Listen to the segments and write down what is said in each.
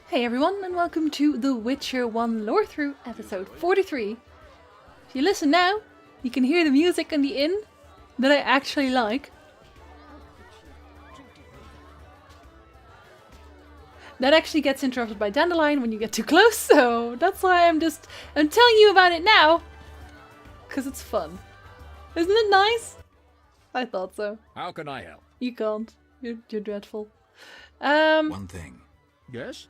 Hey everyone, and welcome to The Witcher 1 Lorethrough, episode 43. If you listen now, you can hear the music in the inn that I actually like. That actually gets interrupted by Dandelion when you get too close, so that's why I'm telling you about it now, because it's fun. Isn't it nice? I thought so. How can I help? You can't. You're dreadful. One thing. Yes?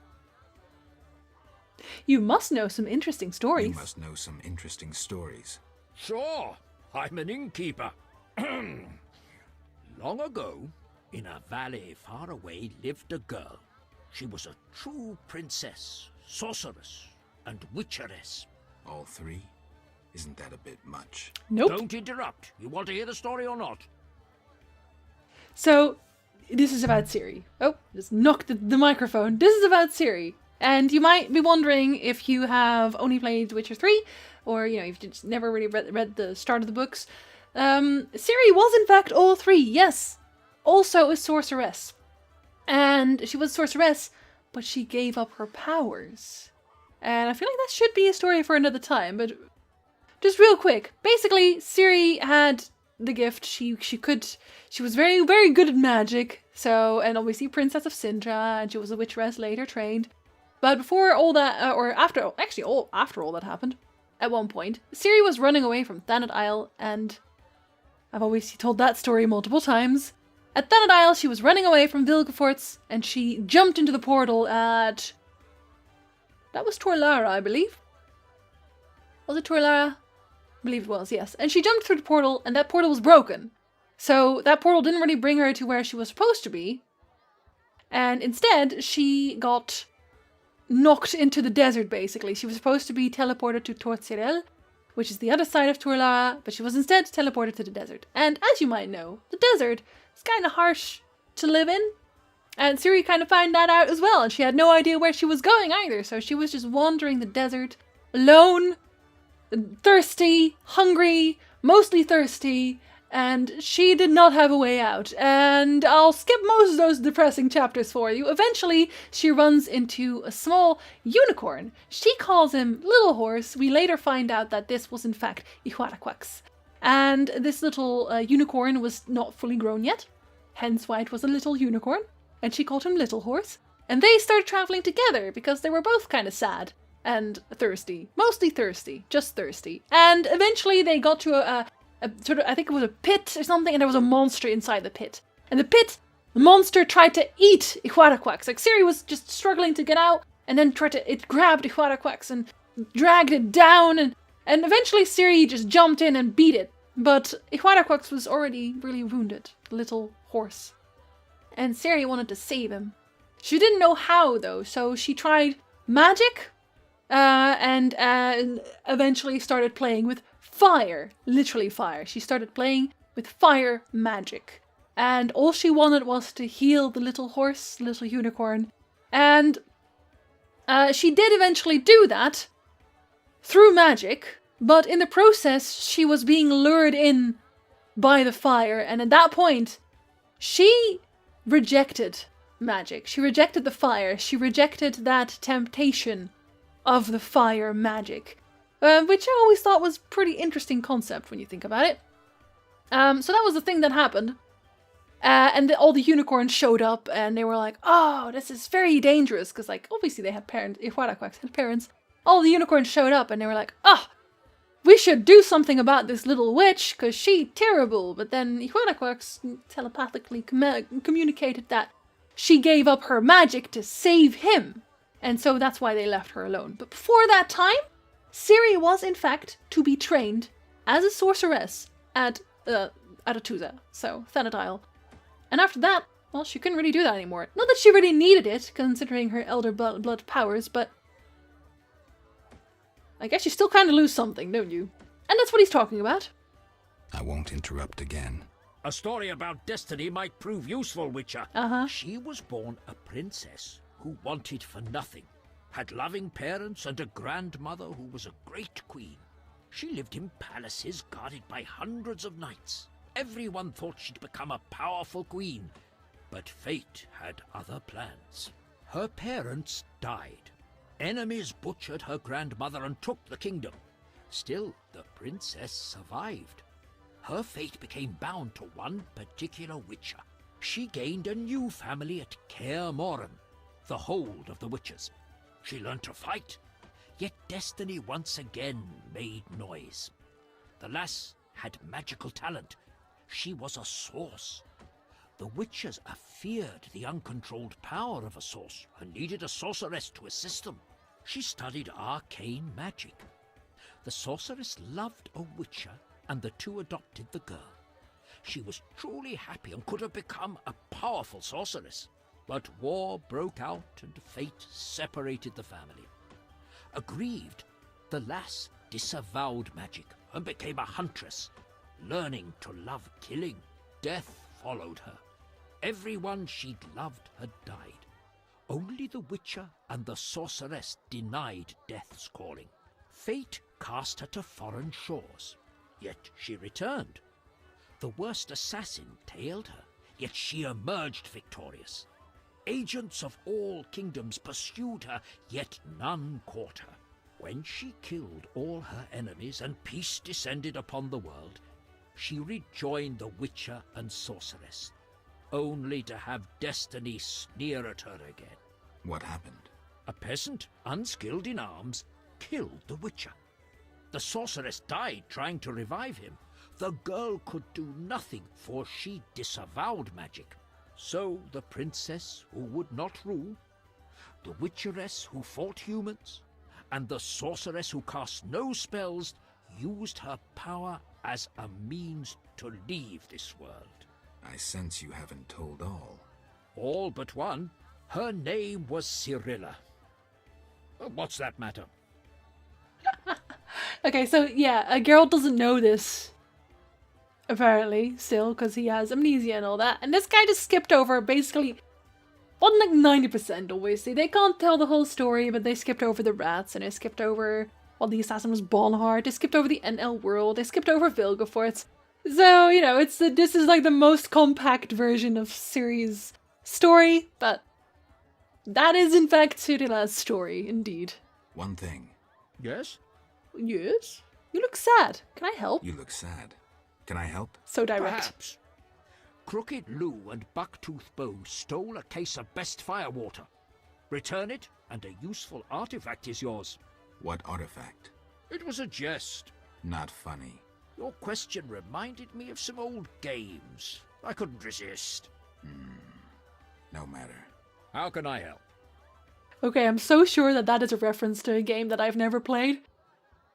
You must know some interesting stories. You must know some interesting stories. Sure. I'm an innkeeper. Long ago, in a valley far away, lived a girl. She was a true princess, sorceress, and witcheress. All three? Isn't that a bit much? Nope. Don't interrupt. You want to hear the story or not? So, this is about Ciri. Oh, just knocked the microphone. This is about Ciri. And you might be wondering if you have only played Witcher 3, or, you've just never really read the start of the books. Ciri was, in fact, all three, yes. Also a sorceress. And she was a sorceress, but she gave up her powers. And I feel like that should be a story for another time, but just real quick. Basically, Ciri had the gift. She was very, very good at magic. So, and obviously Princess of Sintra, and she was a witcheress later trained. But before all that, after all that happened, at one point, Ciri was running away from Thanet Isle, and I've always told that story multiple times. At Thanet Isle, she was running away from Vilgefortz, and she jumped into the portal at... That was Torlara, I believe. Was it Torlara? I believe it was, yes. And she jumped through the portal, and that portal was broken. So that portal didn't really bring her to where she was supposed to be. And instead, she got knocked into the desert, basically. She was supposed to be teleported to Tortsirel, which is the other side of Torlara, but she was instead teleported to the desert. And as you might know, the desert is kind of harsh to live in. And Ciri kind of found that out as well, and she had no idea where she was going either, so she was just wandering the desert, alone, thirsty, hungry, mostly thirsty, and she did not have a way out. And I'll skip most of those depressing chapters for you. Eventually, she runs into a small unicorn. She calls him Little Horse. We later find out that this was in fact Iorveth. And this little unicorn was not fully grown yet, hence why it was a little unicorn. And she called him Little Horse. And they started traveling together because they were both kind of sad and thirsty. Mostly thirsty, just thirsty. And eventually they got to a sort of, I think it was a pit or something, and there was a monster inside the pit. And the monster tried to eat Iorveth. Like, Ciri was just struggling to get out, and then it grabbed Iorveth and dragged it down, and eventually Ciri just jumped in and beat it. But Iorveth was already really wounded, Little Horse. And Ciri wanted to save him. She didn't know how, though, so she tried magic, and eventually started playing with fire. Literally fire. She started playing with fire magic. And all she wanted was to heal the little horse, little unicorn. And she did eventually do that through magic, but in the process she was being lured in by the fire, and at that point she rejected magic. She rejected the fire. She rejected that temptation of the fire magic. Which I always thought was a pretty interesting concept when you think about it. So that was the thing that happened. And all the unicorns showed up, and they were like, oh, this is very dangerous. Because, like, obviously they had parents. Iorveth had parents. All the unicorns showed up, and they were like, oh, we should do something about this little witch, because she's terrible. But then Iorveth telepathically communicated that she gave up her magic to save him. And so that's why they left her alone. But before that time, Ciri was, in fact, to be trained as a sorceress at Aretuza, so Thanet Isle. And after that, well, she couldn't really do that anymore. Not that she really needed it, considering her elder blood powers, but I guess you still kind of lose something, don't you? And that's what he's talking about. I won't interrupt again. A story about destiny might prove useful, Witcher. Uh-huh. She was born a princess who wanted for nothing. Had loving parents and a grandmother who was a great queen. She lived in palaces guarded by hundreds of knights. Everyone thought she'd become a powerful queen, but fate had other plans. Her parents died. Enemies butchered her grandmother and took the kingdom. Still, the princess survived. Her fate became bound to one particular witcher. She gained a new family at Kaer Morhen, the hold of the witches. She learned to fight, yet destiny once again made noise. The lass had magical talent. She was a source. The witches feared the uncontrolled power of a source and needed a sorceress to assist them. She studied arcane magic. The sorceress loved a witcher, and the two adopted the girl. She was truly happy and could have become a powerful sorceress. But war broke out and fate separated the family. Aggrieved, the lass disavowed magic and became a huntress, learning to love killing. Death followed her. Everyone she'd loved had died. Only the witcher and the sorceress denied death's calling. Fate cast her to foreign shores, yet she returned. The worst assassin tailed her, yet she emerged victorious. Agents of all kingdoms pursued her, yet none caught her. When she killed all her enemies and peace descended upon the world, she rejoined the witcher and sorceress, only to have destiny sneer at her again. What happened? A peasant, unskilled in arms, killed the witcher. The sorceress died trying to revive him. The girl could do nothing, for she disavowed magic. So the princess who would not rule, the witcheress who fought humans, and the sorceress who cast no spells used her power as a means to leave this world. I sense you haven't told all. All but one. Her name was Cyrilla. What's that matter? Okay, so yeah, Geralt doesn't know this, apparently, still, because he has amnesia and all that. And this guy just skipped over basically, well, like 90%, obviously. They can't tell the whole story, but they skipped over the rats, and they skipped over, well, the assassin was Bonhart. They skipped over the NL world. They skipped over Vilgefortz. So, you know, this is like the most compact version of Ciri's story, but that is in fact Cyrilla's story, indeed. One thing. Yes? Yes? You look sad. Can I help? You look sad. Can I help? So direct. Perhaps. Crooked Lou and Bucktooth Bow stole a case of best firewater. Return it, and a useful artifact is yours. What artifact? It was a jest. Not funny. Your question reminded me of some old games. I couldn't resist. No matter. How can I help? Okay, I'm so sure that that is a reference to a game that I've never played.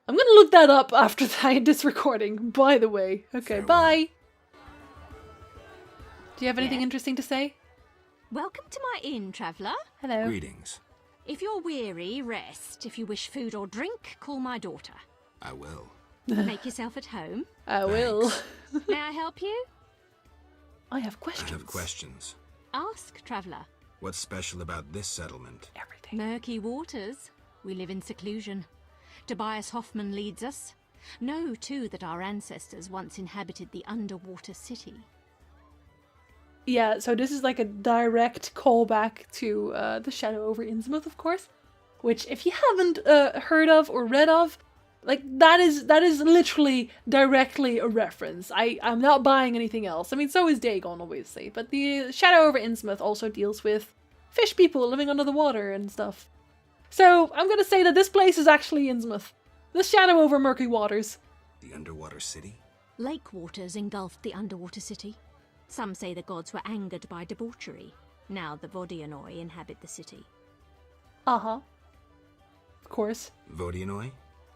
I'm gonna look that up after this recording, by the way. Okay, Farewell. bye! Do you have anything interesting to say? Welcome to my inn, traveller. Hello. Greetings. If you're weary, rest. If you wish food or drink, call my daughter. I will. Make yourself at home. I will. May I help you? I have I questions. have questions. Ask, traveller. What's special about this settlement? Everything. Murky waters. We live in seclusion. Tobias Hoffman leads us. Know, too, that our ancestors once inhabited the underwater city. Yeah, so this is like a direct callback to The Shadow over Innsmouth, of course. Which, if you haven't heard of or read of, like, that is literally directly a reference. I'm not buying anything else. I mean, so is Dagon, obviously. But the Shadow over Innsmouth also deals with fish people living under the water and stuff. So, I'm gonna say that this place is actually Innsmouth. The Shadow over Murky Waters. The underwater city? Lake waters engulfed the underwater city. Some say the gods were angered by debauchery. Now the Vodianoi inhabit the city. Uh-huh. Of course. Vodianoi?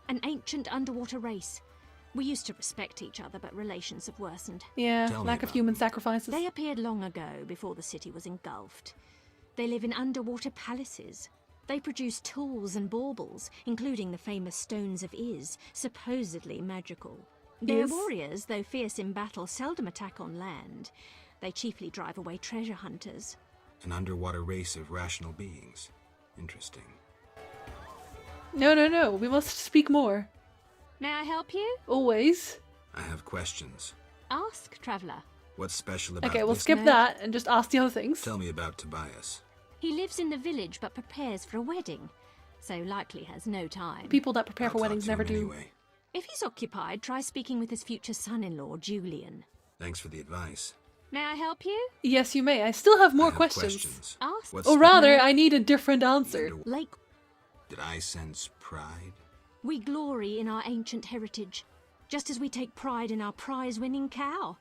An ancient underwater race. We used to respect each other, but relations have worsened. Yeah, Tell me lack of about human them. sacrifices. They appeared long ago, before the city was engulfed. They live in underwater palaces. They produce tools and baubles, including the famous Stones of Iz, supposedly magical. Their Iz? warriors, though fierce in battle, seldom attack on land. They chiefly drive away treasure hunters. An underwater race of rational beings. Interesting. No, we must speak more. May I help you? Always. I have questions. Ask, traveller. What's special about Okay, we'll this skip no- that and just ask the other things. Tell me about Tobias. He lives in the village but prepares for a wedding, so likely has no time. People that prepare I'll for talk weddings to never him do. Anyway. If he's occupied, try speaking with his future son-in-law, Julian. Thanks for the advice. May I help you? Yes, you may. I still have more I have questions. Ask. What's Or the- rather, I need a different answer. Lake, Did I sense pride? we glory in our ancient heritage, just as we take pride in our prize-winning cow.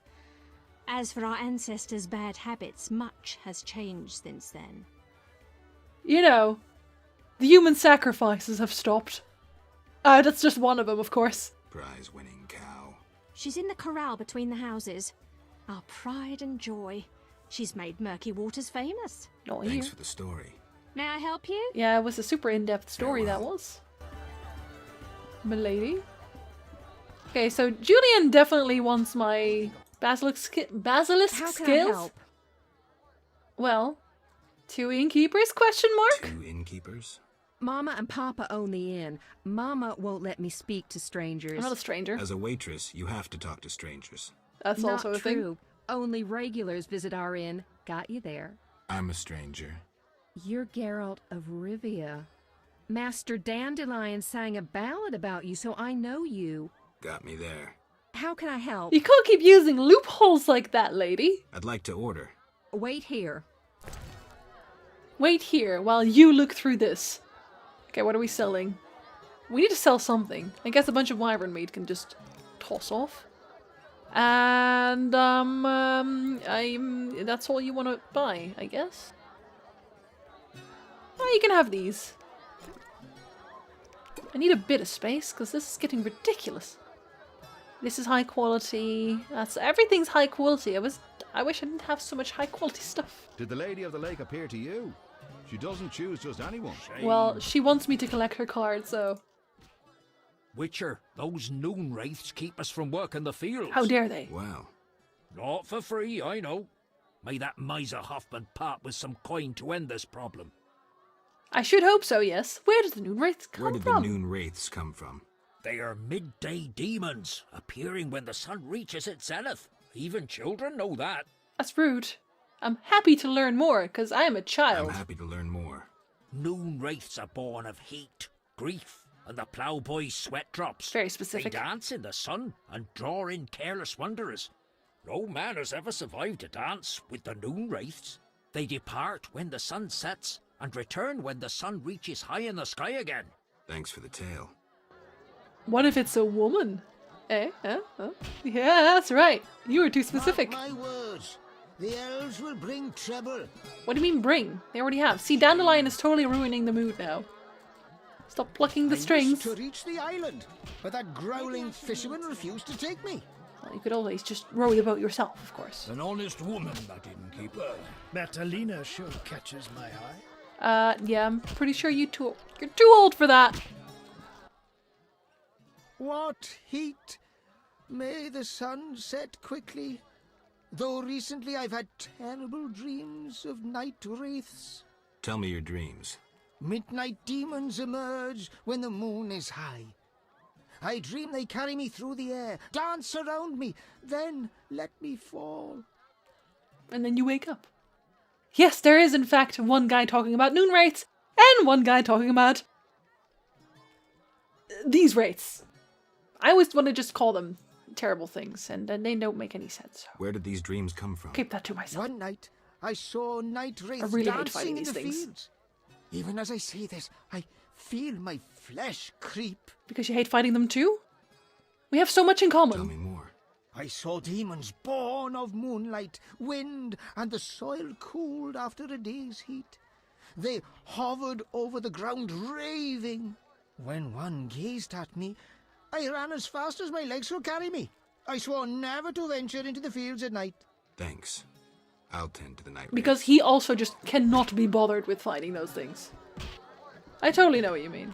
As for our ancestors' bad habits, much has changed since then. You know, the human sacrifices have stopped. That's just one of them, of course. Prize-winning cow. She's in the corral between the houses. Our pride and joy. She's made Murky Waters famous. Not here. Thanks for the story. May I help you? Yeah, it was a super in-depth story, that Farewell. was. Milady. Okay, so Julian definitely wants my basilisk How can skills. I help? Well, 2 innkeepers? Question mark. 2 innkeepers? Mama and Papa own the inn. Mama won't let me speak to strangers. I'm not a stranger. As a waitress, you have to talk to strangers. That's Not also a thing. true. Only regulars visit our inn. Got you there. I'm a stranger. You're Geralt of Rivia. Master Dandelion sang a ballad about you, so I know you. Got me there. How can I help? You can't keep using loopholes like that, lady. I'd like to order. Wait here. Wait here while you look through this. Okay, what are we selling? We need to sell something. I guess a bunch of wyvern meat can just toss off. And, that's all you want to buy, I guess. Oh, you can have these. I need a bit of space, because this is getting ridiculous. This is high quality. Everything's high quality. I wish I didn't have so much high quality stuff. Did the Lady of the Lake appear to you? She doesn't choose just anyone. Well, she wants me to collect her cards, so Witcher, those noon wraiths keep us from working the fields. how dare they? Wow. Not for free, I know. May that miser Hoffman part with some coin to end this problem. I should hope so, yes. Where does the Noon Wraiths come Where did from? the noon wraiths come from? They are midday demons, appearing when the sun reaches its zenith. Even children know that. That's rude. I'm happy to learn more, because I am a child. I'm happy to learn more. Noon wraiths are born of heat, grief, and the ploughboy's sweat drops. Very They specific. dance in the sun and draw in careless wanderers. No man has ever survived a dance with the noon wraiths. They depart when the sun sets and return when the sun reaches high in the sky again. Thanks for the tale. What if it's a woman? Eh? Huh? Huh? Yeah, that's right. You were too specific. Mark my words, the elves will bring trouble. What do you mean bring? They already have. See, Dandelion is totally ruining the mood now. Stop plucking the I strings. wished to reach the island, but that growling fisherman refused to take me. Well, you could always just row the boat yourself, of course. An honest woman, that innkeeper. Bertalina sure catches my eye. Yeah, I'm pretty sure you're too old for that. What heat! May the sun set quickly. Though recently I've had terrible dreams of night wraiths. Tell me your dreams. Midnight demons emerge when the moon is high. I dream they carry me through the air, dance around me, then let me fall. And then you wake up. Yes, there is in fact one guy talking about noon wraiths, and one guy talking about these wraiths. I always want to just call them terrible things, and they don't make any sense. Where did these dreams come from? Keep that to myself. One night, I saw night wraiths really hate fighting dancing in these the things. fields. Even as I say this, I feel my flesh creep. Because you hate fighting them too? We have so much in Tell me common. more. I saw demons born of moonlight, wind, and the soil cooled after a day's heat. They hovered over the ground, raving. When one gazed at me, I ran as fast as my legs could carry me. I swore never to venture into the fields at night. Thanks. I'll tend to the night Because wraiths. he also just cannot be bothered with fighting those things. I totally know what you mean.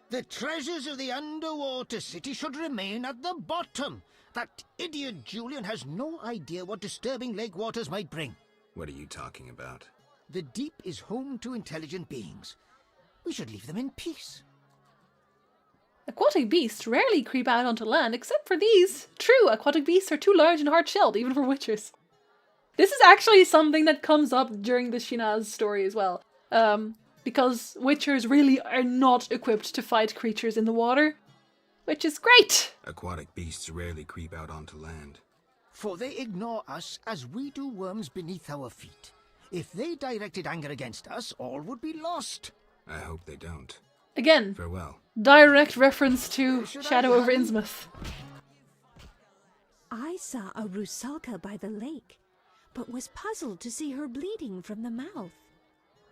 The treasures of the underwater city should remain at the bottom. That idiot Julian has no idea what disturbing lake waters might bring. What are you talking about? The deep is home to intelligent beings. We should leave them in peace. Aquatic beasts rarely creep out onto land except for these. True, aquatic beasts are too large and hard-shelled, even for witchers. This is actually something that comes up during the Shinaz story as well. Because Witchers really are not equipped to fight creatures in the water, which is great. Aquatic beasts rarely creep out onto land. For they ignore us as we do worms beneath our feet. If they directed anger against us, all would be lost. I hope they don't. Again, Farewell. direct reference to Should I Shadow over hurry? Innsmouth. I saw a rusalka by the lake, but was puzzled to see her bleeding from the mouth.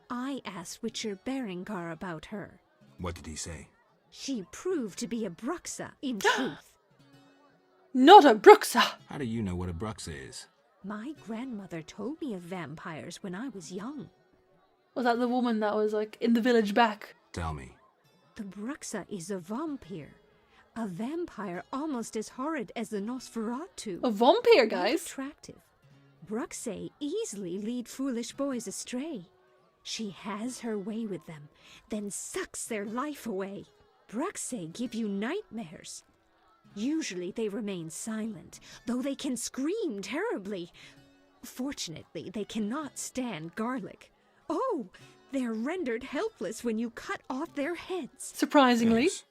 I asked Witcher Berengar about her. What did he say? She proved to be a Bruxa in truth. Not a Bruxa! How do you know what a Bruxa is? My grandmother told me of vampires when I was young. Was that the woman that was like in the village back? Tell me. The Bruxa is a vampire. A vampire almost as horrid as the Nosferatu. A vampire, Not guys. attractive. Bruxae easily lead foolish boys astray. She has her way with them, then sucks their life away. Bruxae give you nightmares. Usually they remain silent, though they can scream terribly. Fortunately, they cannot stand garlic. Oh, they're rendered helpless when you cut off their heads. Surprisingly. Thanks.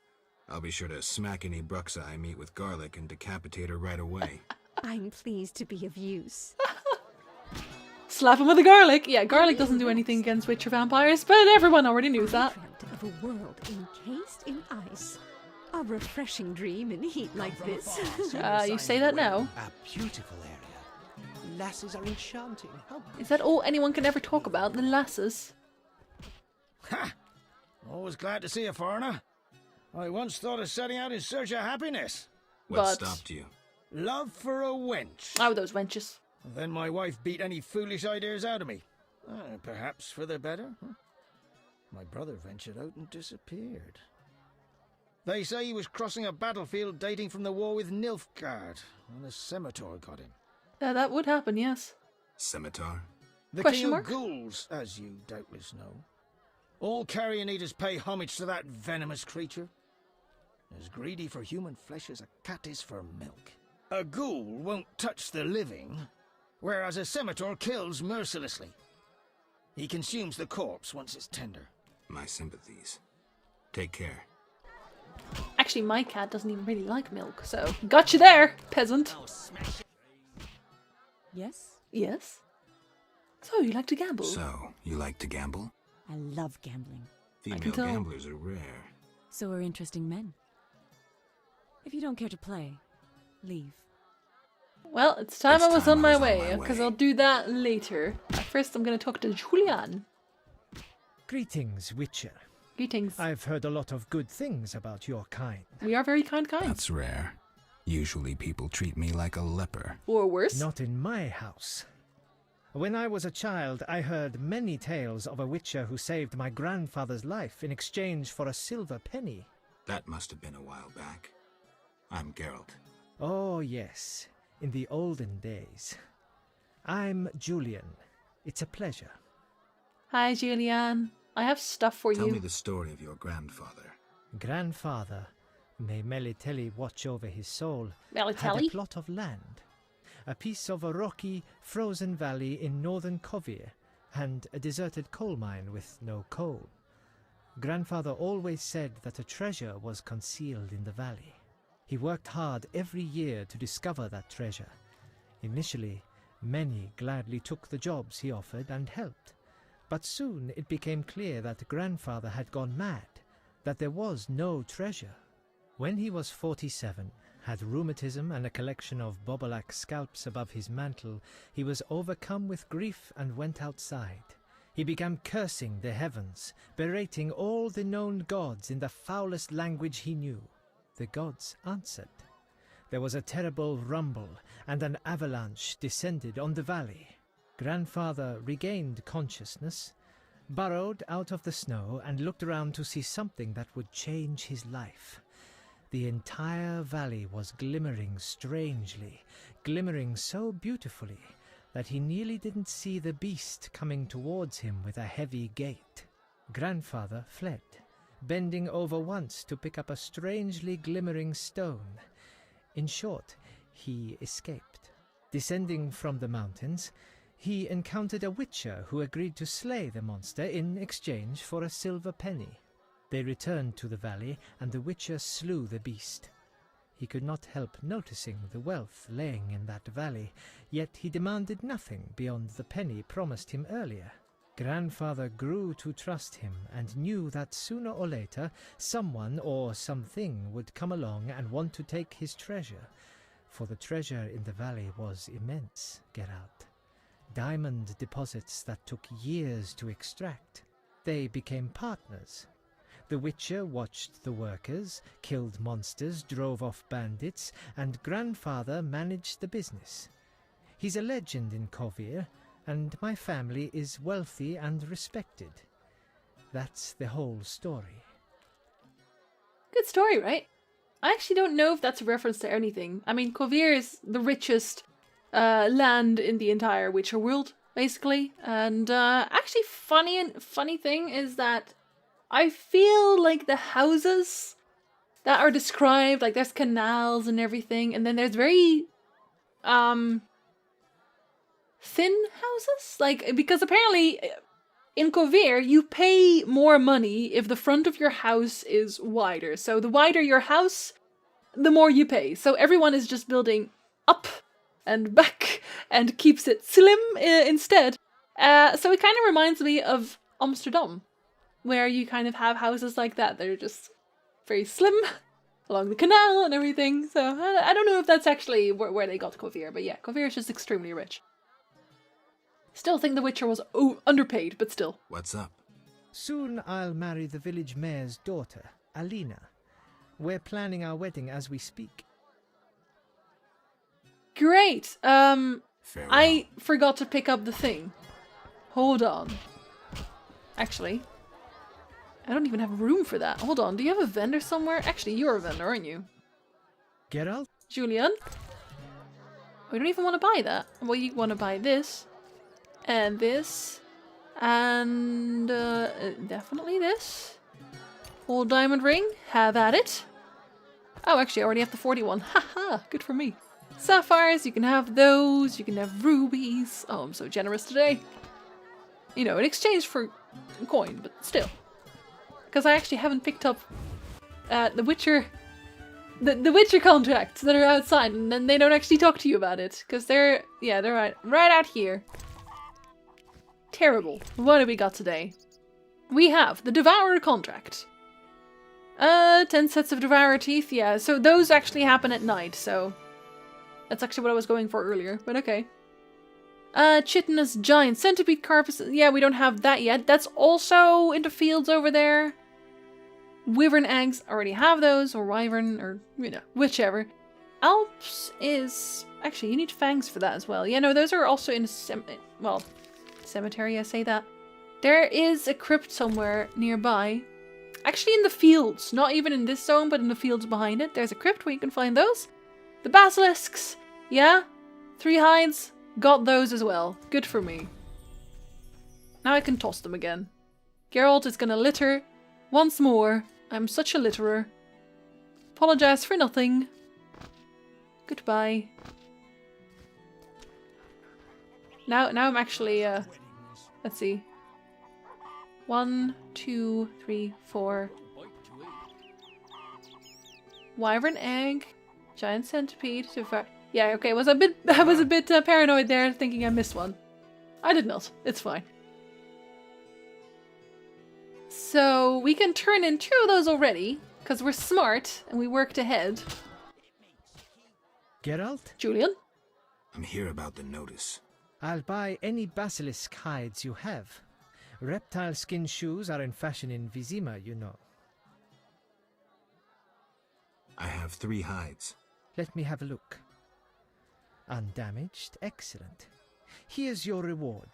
I'll be sure to smack any Bruxa I meet with garlic and decapitate her right away. I'm pleased to be of use. Slap him with the garlic. Yeah, garlic doesn't do anything against Witcher vampires, but everyone already knew that. Dreamt of a world encased in ice. A refreshing dream in heat like this. You say that now. A beautiful area. Lasses are enchanting. How Is that all anyone can ever talk about? The lasses? Ha! Always glad to see a foreigner. I once thought of setting out in search of happiness. What But- stopped you? Love for a wench. Oh, those wenches. Then my wife beat any foolish ideas out of me. Perhaps for the better. Huh? My brother ventured out and disappeared. They say he was crossing a battlefield dating from the war with Nilfgaard, and a scimitar got him. That would happen, yes. Scimitar? The Question king mark? of ghouls, as you doubtless know. All carrion eaters pay homage to that venomous creature. As greedy for human flesh as a cat is for milk. A ghoul won't touch the living, whereas a scimitar kills mercilessly. He consumes the corpse once it's tender. My sympathies. Take care. Actually, my cat doesn't even really like milk, so got you there, peasant. Yes? Yes? So, you like to gamble? So, you like to gamble? I love gambling. Female tell. gamblers are rare. So are interesting men. If you don't care to play, leave. Well, it's time It's I was time on I my was on way, my because way. I'll do that later. First, I'm going to talk to Julian. Greetings, Witcher. Greetings. I've heard a lot of good things about your kind. We are very kind. That's rare. Usually people treat me like a leper. Or worse. Not in my house. When I was a child, I heard many tales of a Witcher who saved my grandfather's life in exchange for a silver penny. That must have been a while back. I'm Geralt. Oh, yes, in the olden days. I'm Julian. It's a pleasure. Hi, Julian. I have stuff for Tell you. me the story of your grandfather. Grandfather, may Melitelli watch over his soul, had Melitelli? a plot of land. A piece of a rocky, frozen valley in northern Kovir, and a deserted coal mine with no coal. Grandfather always said that a treasure was concealed in the valley. He worked hard every year to discover that treasure. Initially, many gladly took the jobs he offered and helped. But soon it became clear that Grandfather had gone mad, that there was no treasure. When he was 47, had rheumatism and a collection of Bobolak scalps above his mantle, he was overcome with grief and went outside. He began cursing the heavens, berating all the known gods in the foulest language he knew. The gods answered. There was a terrible rumble, and an avalanche descended on the valley. Grandfather regained consciousness, burrowed out of the snow, and looked around to see something that would change his life. The entire valley was glimmering strangely, glimmering so beautifully that he nearly didn't see the beast coming towards him with a heavy gait. Grandfather fled, bending over once to pick up a strangely glimmering stone. In short, he escaped. Descending from the mountains, He encountered a witcher who agreed to slay the monster in exchange for a silver penny. They returned to the valley, and the witcher slew the beast. He could not help noticing the wealth laying in that valley, yet he demanded nothing beyond the penny promised him earlier. Grandfather grew to trust him and knew that sooner or later someone or something would come along and want to take his treasure, for the treasure in the valley was immense, Geralt. Diamond deposits that took years to extract. They became partners. The Witcher watched the workers, killed monsters, drove off bandits, and Grandfather managed the business. He's a legend in Kovir, and my family is wealthy and respected. That's the whole story. Good story, right? I actually don't know if that's a reference to anything. I mean, Kovir is the richest land in the entire Witcher world, basically. And actually, funny thing is that I feel like the houses that are described, like there's canals and everything, and then there's very thin houses, like, because apparently in Kovir you pay more money if the front of your house is wider. So the wider your house, the more you pay. So everyone is just building up and back and keeps it slim instead. So it kind of reminds me of Amsterdam, where you kind of have houses like that. They're just very slim along the canal and everything. So I don't know if that's actually where they got Kovir, but yeah, Kovir is just extremely rich. Still think The Witcher was underpaid, but still. What's up? Soon I'll marry the village mayor's daughter, Alina. We're planning our wedding as we speak. Great! Farewell. I forgot to pick up the thing. Hold on. Actually, I don't even have room for that. Hold on, do you have a vendor somewhere? Actually, you're a vendor, aren't you? Geralt? Julian? We don't even want to buy that. Well, you want to buy this. And this. And definitely this. Old diamond ring. Have at it. Oh, actually, I already have the 41. Haha, good for me. Sapphires, you can have those. You can have rubies. Oh, I'm so generous today. You know, in exchange for coin, but still. Because I actually haven't picked up the Witcher... The Witcher contracts that are outside, and then they don't actually talk to you about it. Because they're right out here. Terrible. What do we got today? We have the Devourer contract. 10 sets of Devourer teeth, yeah. So those actually happen at night, so... That's actually what I was going for earlier, but okay. Chitinous Giant Centipede Carpus, yeah, we don't have that yet. That's also in the fields over there. Wyvern eggs, already have those, or wyvern, or, you know, whichever. Alps is... Actually, you need fangs for that as well. Yeah, no, those are also in cemetery, I say that. There is a crypt somewhere nearby. Actually in the fields, not even in this zone, but in the fields behind it. There's a crypt where you can find those. The basilisks, yeah. 3 hides, got those as well. Good for me. Now I can toss them again. Geralt is gonna litter once more. I'm such a litterer. Apologize for nothing. Goodbye. Now I'm actually, let's see. 1, 2, 3, 4. Wyvern egg, giant centipede. Yeah, okay. I was a bit paranoid there, thinking I missed one. I did not. It's fine. So we can turn in 2 of those already, because we're smart and we worked ahead. Geralt? Julian? I'm here about the notice. I'll buy any basilisk hides you have. Reptile skin shoes are in fashion in Vizima, you know. I have 3 hides. Let me have a look. Undamaged, excellent. Here's your reward.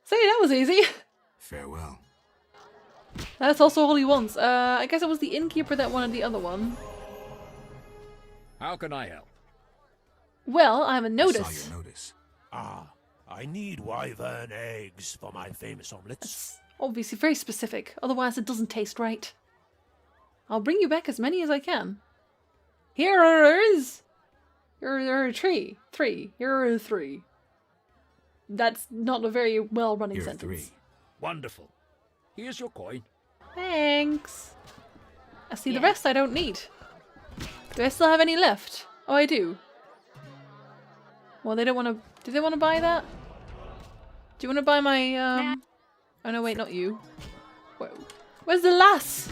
See, that was easy. Farewell. That's also all he wants. I guess it was the innkeeper that wanted the other one. How can I help? Well, I have a notice. I saw your notice. I need wyvern eggs for my famous omelets. That's obviously very specific, otherwise it doesn't taste right. I'll bring you back as many as I can. Here is... Here are 3. Here are 3. that's not a very well-running You're sentence. 3. Wonderful. Here's your coin. Thanks. I see the rest I don't need. Do I still have any left? Oh, I do. Well, they don't want to... Do they want to buy that? Do you want to buy my, Oh, no, wait, not you. Where's the lass?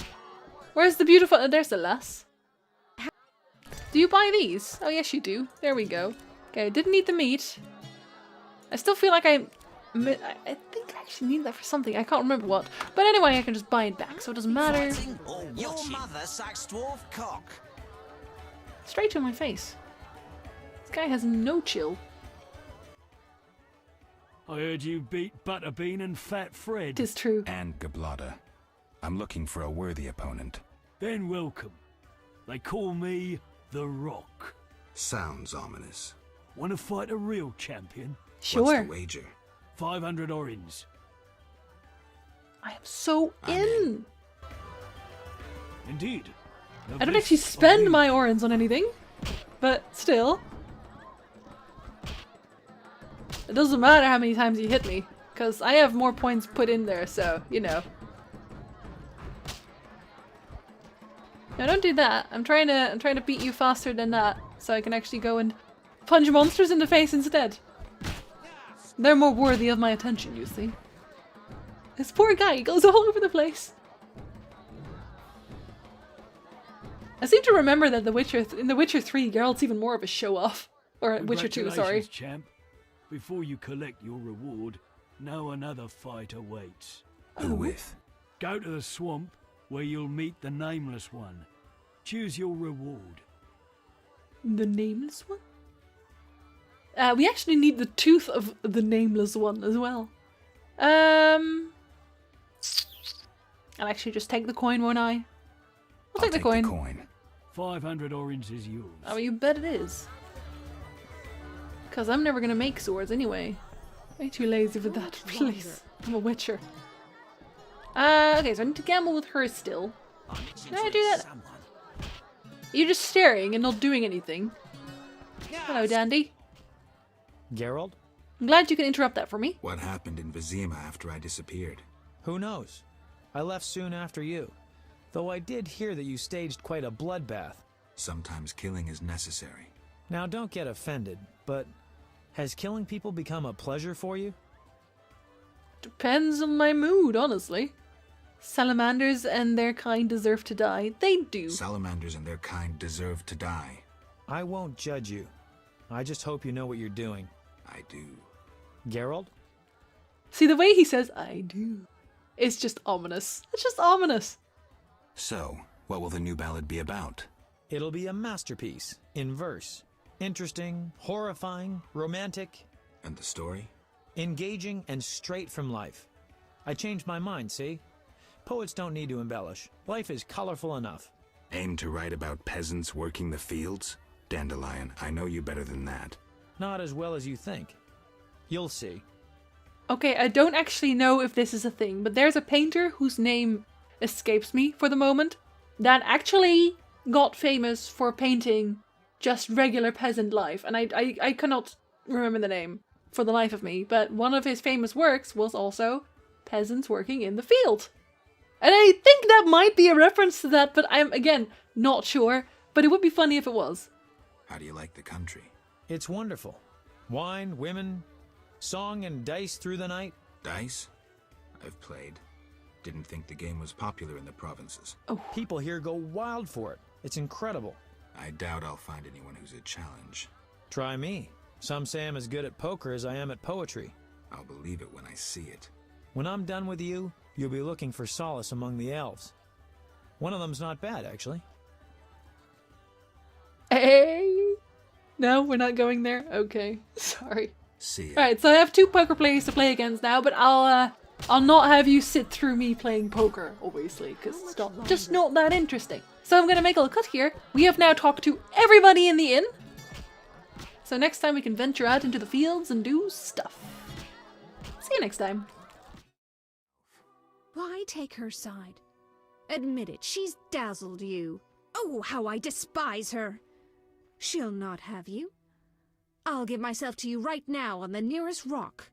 Where's the beautiful... there's the lass. Do you buy these? Oh, yes, you do. There we go. Okay, didn't need the meat. I still feel like I think I actually need that for something. I can't remember what. But anyway, I can just buy it back, so it doesn't matter. Your mother sucks dwarf cock. Straight to my face. This guy has no chill. I heard you beat Butterbean and Fat Fred. It is true. And Gablada. I'm looking for a worthy opponent. Then welcome. They call me The Rock. Sounds ominous. Want to fight a real champion? Sure. What's the wager? 500 orins. I am so in. Indeed. I don't actually spend my orans on anything, but still. It doesn't matter how many times you hit me, because I have more points put in there, so, you know. No, don't do that. I'm trying to beat you faster than that, so I can actually go and punch monsters in the face instead. They're more worthy of my attention, you see. This poor guy, he goes all over the place. I seem to remember that in The Witcher 3, Geralt's even more of a show-off. Or Witcher 2, sorry. Champ. Before you collect your reward, know another fight awaits. Who with? Go to the swamp, where you'll meet the Nameless One. Choose your reward. The Nameless One? We actually need the tooth of the Nameless One as well. I'll actually just take the coin, won't I? I'll take the coin. 500 orins is yours. Oh, you bet it is. Because I'm never going to make swords anyway. Way too lazy for that, please. I'm a witcher. Okay, so I need to gamble with her still. Can I do that? You're just staring and not doing anything. Hello, Dandy. Geralt? I'm glad you can interrupt that for me. What happened in Vizima after I disappeared? Who knows? I left soon after you. Though I did hear that you staged quite a bloodbath. Sometimes killing is necessary. Now don't get offended, but has killing people become a pleasure for you? Depends on my mood, honestly. Salamanders and their kind deserve to die. They do. Salamanders and their kind deserve to die. I won't judge you. I just hope you know what you're doing. I do. Geralt? See, the way he says, I do, it's just ominous. It's just ominous. So, what will the new ballad be about? It'll be a masterpiece, in verse. Interesting, horrifying, romantic. And the story? Engaging and straight from life. I changed my mind, see? Poets don't need to embellish. Life is colorful enough. Aim to write about peasants working the fields? Dandelion, I know you better than that. Not as well as you think. You'll see. Okay, I don't actually know if this is a thing, but there's a painter whose name escapes me for the moment that actually got famous for painting just regular peasant life. And I cannot remember the name for the life of me, but one of his famous works was also peasants working in the field. And I think that might be a reference to that, but I'm, again, not sure. But it would be funny if it was. How do you like the country? It's wonderful. Wine, women, song and dice through the night. Dice? I've played. Didn't think the game was popular in the provinces. Oh. People here go wild for it. It's incredible. I doubt I'll find anyone who's a challenge. Try me. Some say I'm as good at poker as I am at poetry. I'll believe it when I see it. When I'm done with you, you'll be looking for solace among the elves. One of them's not bad, actually. Hey! No, we're not going there? Okay. Sorry. See ya. Alright, so I have 2 poker players to play against now, but I'll not have you sit through me playing poker, obviously, because it's just not that interesting. So I'm gonna make a little cut here. We have now talked to everybody in the inn. So next time we can venture out into the fields and do stuff. See you next time. Why take her side? Admit it, she's dazzled you. Oh, how I despise her! She'll not have you. I'll give myself to you right now on the nearest rock.